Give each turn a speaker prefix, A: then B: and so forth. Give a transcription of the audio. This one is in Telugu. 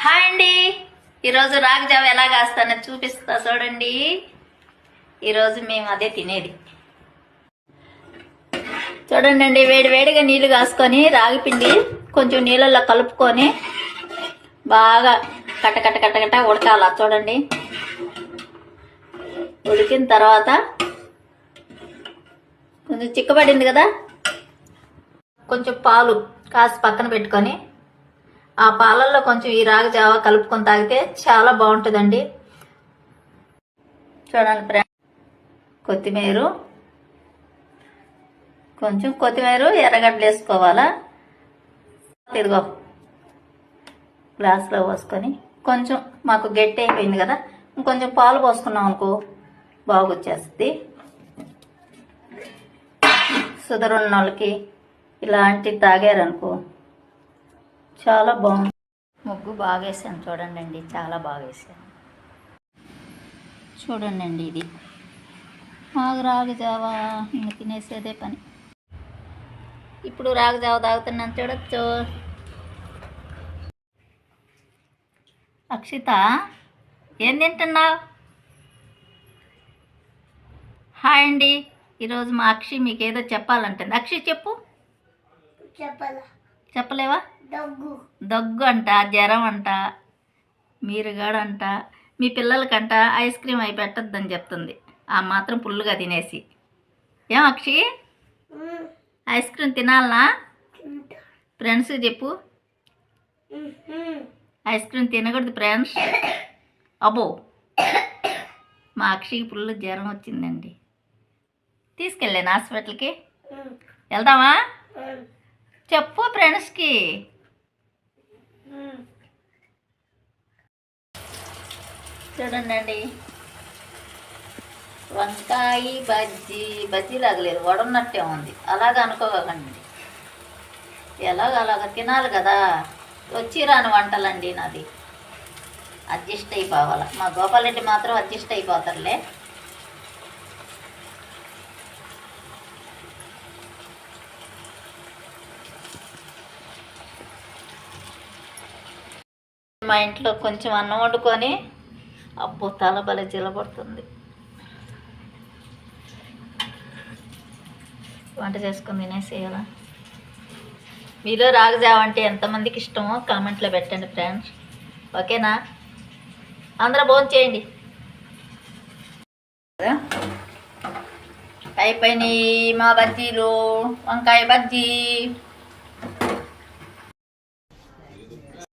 A: హాయ్ అండి. ఈరోజు రాగి జావ ఎలా కాస్తానో చూపిస్తా చూడండి. ఈరోజు మేము అదే తినేది. చూడండి అండి, వేడి వేడిగా నీళ్లు కాసుకొని రాగి పిండి కొంచెం నీళ్ళల్లో కలుపుకొని బాగా కట్ట ఉడకాల. చూడండి, ఉడికిన తర్వాత కొంచెం చిక్కబడింది కదా, కొంచెం పాలు కాసి పక్కన పెట్టుకొని ఆ పాలల్లో కొంచెం ఈ రాగి జావ కలుపుకొని తాగితే చాలా బాగుంటుందండి. చూడండి ఫ్రెండ్స్, కొంచెం కొత్తిమీర ఎర్రగడ్డలు వేసుకోవాలా. ఇదిగో గ్లాస్లో పోసుకొని కొంచెం మాకు గట్టి అయిపోయింది కదా, ఇంకొంచెం పాలు పోసుకున్నాం అనుకో బాగా వచ్చేస్తుంది. షుగర్ ఉన్న వాళ్ళకి ఇలాంటివి తాగారనుకో చాలా బాగుంది. ముగ్గు బాగా వేసాను చూడండి అండి, చాలా బాగా వేసాను. చూడండి అండి, ఇది మాకు రాగి జావ ఇంక తినేసేదే పని. ఇప్పుడు రాగి జావ తాగుతున్నాను చూడొచ్చు. అక్షిత, ఏం తింటున్నావు? హాయ్ అండి. ఈరోజు మా అక్షి మీకేదో చెప్పాలంటుంది. అక్షి చెప్పు. చెప్పలేవా? దగ్గు అంట, జ్వరం అంట, మీరుగాడంట, మీ పిల్లలకంట ఐస్ క్రీమ్ అయి పెట్టద్దని చెప్తుంది. ఆ మాత్రం పుల్లుగా తినేసి. ఏం అక్షి, ఐస్ క్రీమ్ తినాలనా? ఫ్రెండ్స్ చెప్పు, ఐస్ క్రీమ్ తినకూడదు ఫ్రెండ్స్. అబ్బో, మా అక్షికి పుల్లు జ్వరం వచ్చిందండి. తీసుకెళ్ళాను హాస్పిటల్కి. వెళ్దామా? చెప్పు ఫ్రెండ్స్కి. చూడండి అండి, వంకాయ బజ్జీ లాగలేదు, వడున్నట్టే ఉంది. అలాగ అనుకోకండి, అలాగ తినాలి కదా. వచ్చి రాని వంటలండి నాది. అడ్జస్ట్ అయిపోవాలా. మా గోపాలరెడ్డి మాత్రం అడ్జస్ట్ అయిపోతారులే. మా ఇంట్లో కొంచెం అన్నం వండుకొని అబ్బో తల బల జిలబడుతుంది. వంట చేసుకొని తినేసేయాలా. మీలో రాగి జావ అంటే ఎంతమందికి ఇష్టమో కామెంట్లో పెట్టండి ఫ్రెండ్స్. ఓకేనా? అందరూ భోజనం చేయండి. అయిపోయినాయి మా బజ్జీలు, వంకాయ బజ్జీ.